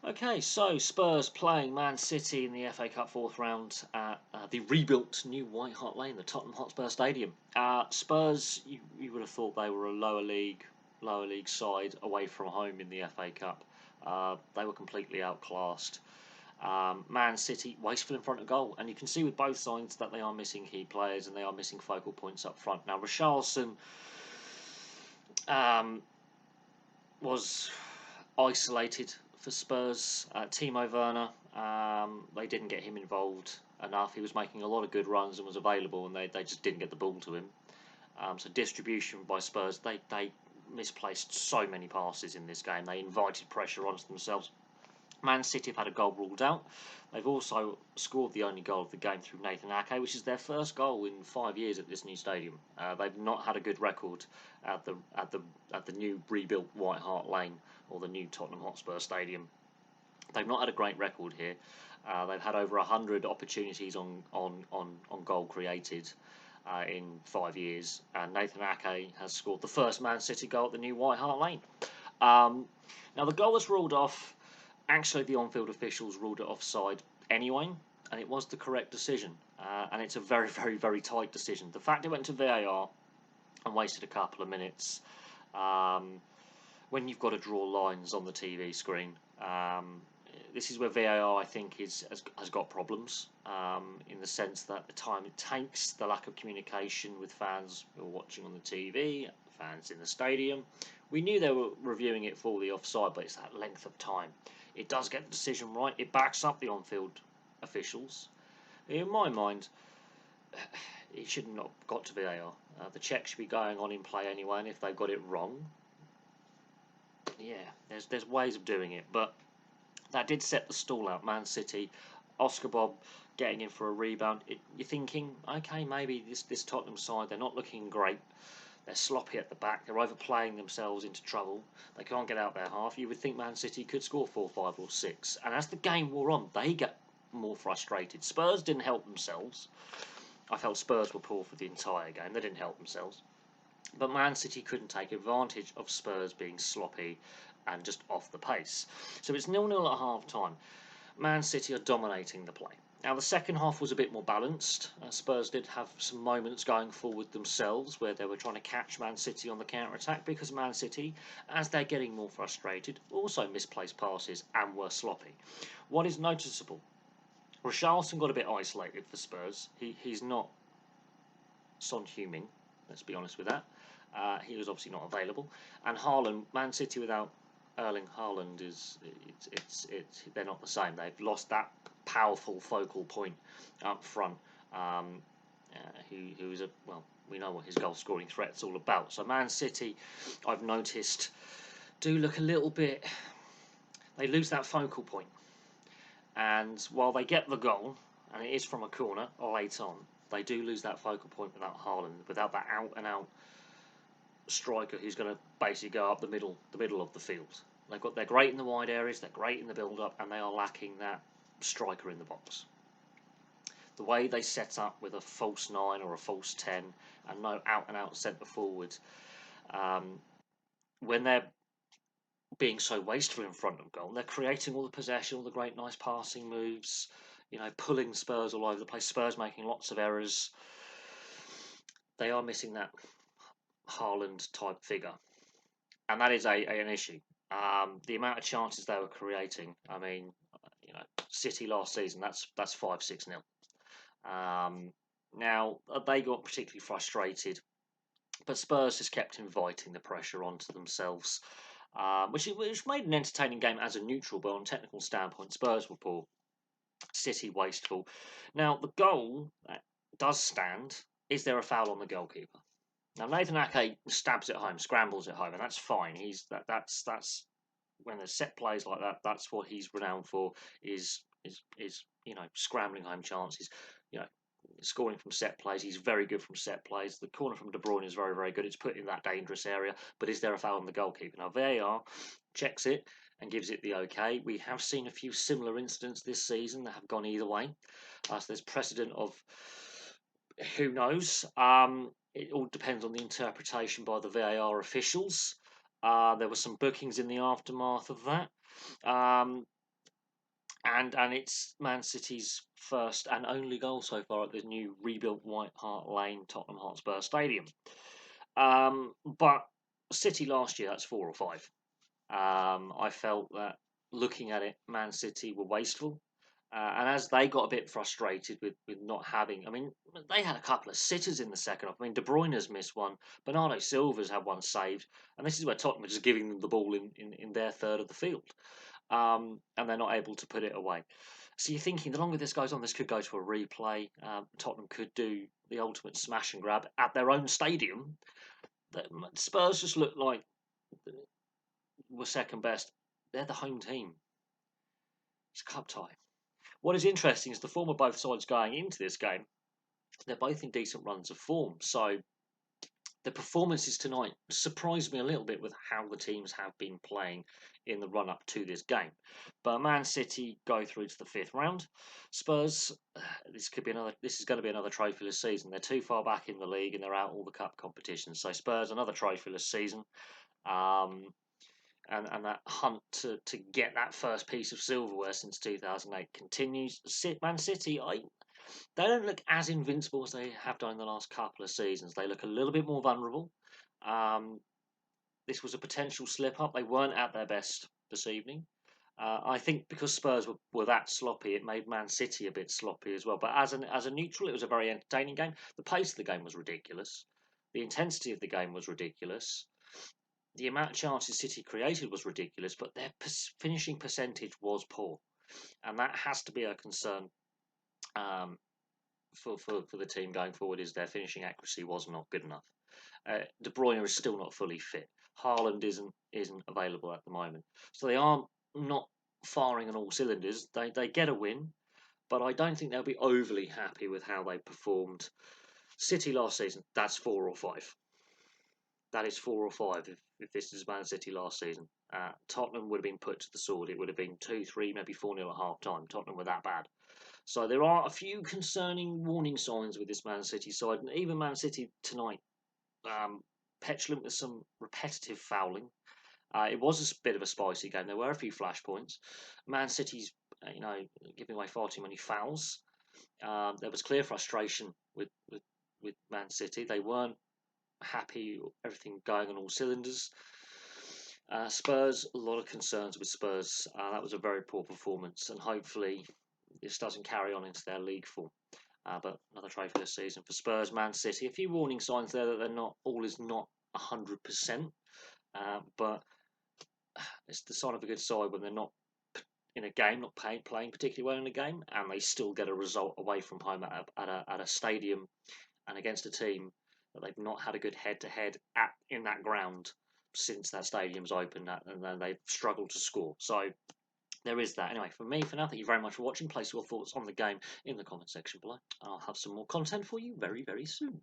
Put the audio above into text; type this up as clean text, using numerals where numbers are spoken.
Okay, so Spurs playing Man City in the FA Cup fourth round at the rebuilt new White Hart Lane, the Tottenham Hotspur Stadium. Spurs, you would have thought they were a lower league side away from home in the FA Cup. They were completely outclassed. Man City wasteful in front of goal, and you can see with both sides that they are missing key players and they are missing focal points up front. Now, Richarlison um, was isolated for Spurs. Timo Werner, they didn't get him involved enough. He was making a lot of good runs and was available, and they just didn't get the ball to him. So distribution by Spurs, they misplaced so many passes in this game. They invited pressure onto themselves. Man City have had a goal ruled out. They've also scored the only goal of the game through Nathan Ake, which is their first goal in 5 years at this new stadium. They've not had a good record at the new rebuilt White Hart Lane, or the new Tottenham Hotspur Stadium. They've not had a great record here. They've had over 100 opportunities on goal created in 5 years, and Nathan Ake has scored the first Man City goal at the new White Hart Lane. Now the goal was ruled off. Actually, the on-field officials ruled it offside anyway, and it was the correct decision. And it's a very, very, very tight decision. The fact it went to VAR and wasted a couple of minutes, when you've got to draw lines on the TV screen, this is where VAR, I think, has got problems, in the sense that the time it takes, the lack of communication with fans who are watching on the TV, fans in the stadium. We knew they were reviewing it for the offside, but it's that length of time. It does get the decision right. It backs up the on-field officials. In my mind, it should not have got to VAR. The check should be going on in play anyway, and if they've got it wrong, yeah, there's ways of doing it. But that did set the stall out. Man City, Oscar Bob getting in for a rebound. You're thinking, okay, maybe this Tottenham side, they're not looking great. They're sloppy at the back. They're overplaying themselves into trouble. They can't get out their half. You would think Man City could score 4, 5 or 6. And as the game wore on, they get more frustrated. Spurs didn't help themselves. I felt Spurs were poor for the entire game. They didn't help themselves. But Man City couldn't take advantage of Spurs being sloppy and just off the pace. So it's 0-0 at half-time. Man City are dominating the play. Now, the second half was a bit more balanced. Spurs did have some moments going forward themselves where they were trying to catch Man City on the counter-attack, because Man City, as they're getting more frustrated, also misplaced passes and were sloppy. What is noticeable? Richarlison got a bit isolated for Spurs. He's not Son Heung-min, let's be honest with that. He was obviously not available. And Haaland, Man City without Erling Haaland they're not the same. They've lost that powerful focal point up front, who is we know what his goal scoring threat's all about. So Man City, I've noticed, do look a little bit, they lose that focal point. And while they get the goal, and it is from a corner late on, they do lose that focal point without Haaland, without that out and out striker who's going to basically go up the middle of the field. They're great in the wide areas, they're great in the build-up, and they are lacking that striker in the box. The way they set up with a false 9 or a false 10 and no out-and-out centre forward, when they're being so wasteful in front of goal, they're creating all the possession, all the great nice passing moves, pulling Spurs all over the place, Spurs making lots of errors. They are missing that Haaland type figure, and that is an issue. The amount of chances they were creating, I mean, City last season, that's 5-6-0. Now, they got particularly frustrated, but Spurs just kept inviting the pressure onto themselves, which made an entertaining game as a neutral, but on a technical standpoint, Spurs were poor, City wasteful. Now, the goal that does stand. Is there a foul on the goalkeeper? Now, Nathan Ake stabs it home, scrambles it home, and that's fine. That's when there's set plays like that. That's what he's renowned for. Is scrambling home chances. Scoring from set plays. He's very good from set plays. The corner from De Bruyne is very, very good. It's put in that dangerous area. But is there a foul on the goalkeeper? Now, VAR checks it and gives it the okay. We have seen a few similar incidents this season that have gone either way. So there's precedent of who knows. It all depends on the interpretation by the VAR officials. There were some bookings in the aftermath of that. and it's Man City's first and only goal so far at the new rebuilt White Hart Lane Tottenham Hotspur Stadium. But City last year, that's 4 or 5. I felt that looking at it, Man City were wasteful. And as they got a bit frustrated with not having, I mean, they had a couple of sitters in the second half. I mean, De Bruyne's missed one, Bernardo Silva's had one saved, and this is where Tottenham are just giving them the ball in their third of the field, and they're not able to put it away. So you're thinking the longer this goes on, this could go to a replay. Tottenham could do the ultimate smash and grab at their own stadium. Spurs just look like were second best. They're the home team. It's a cup tie. What is interesting is the form of both sides going into this game. They're both in decent runs of form. So the performances tonight surprised me a little bit with how the teams have been playing in the run up to this game. But Man City go through to the fifth round. Spurs, this could be another. This is going to be another trophyless season. They're too far back in the league and they're out all the cup competitions. So Spurs, another trophyless season. Um, and that hunt to get that first piece of silverware since 2008 continues. Man City, they don't look as invincible as they have done in the last couple of seasons. They look a little bit more vulnerable. Um, this was a potential slip up. They weren't at their best this evening. I think because Spurs were that sloppy, it made Man City a bit sloppy as well. But as a neutral, it was a very entertaining game. The pace of the game was ridiculous. The intensity of the game was ridiculous. The amount of chances City created was ridiculous, but their finishing percentage was poor, and that has to be a concern um, for the team going forward. Is their finishing accuracy was not good enough. De Bruyne is still not fully fit. Haaland isn't available at the moment, so they aren't not firing on all cylinders. They get a win, but I don't think they'll be overly happy with how they performed. City last season, that's 4 or 5. That is 4 or 5 if this is Man City last season. Tottenham would have been put to the sword. It would have been 2-3, maybe 4-0 at half time. Tottenham were that bad. So there are a few concerning warning signs with this Man City side. And even Man City tonight, petulant with some repetitive fouling. It was a bit of a spicy game. There were a few flashpoints. Man City's, giving away far too many fouls. There was clear frustration with Man City. They weren't happy, everything going on all cylinders. Spurs, a lot of concerns with Spurs. That was a very poor performance, and hopefully this doesn't carry on into their league form. But another trophy this season for Spurs. Man City, a few warning signs there that they're not all is not 100%, but it's the sign of a good side when they're not in a game, not playing particularly well in a game, and they still get a result away from home at a stadium and against a team that they've not had a good head-to-head in that ground since that stadium's opened, and then they've struggled to score. So there is that. Anyway, for me, for now, thank you very much for watching. Place your thoughts on the game in the comment section below. I'll have some more content for you very, very soon.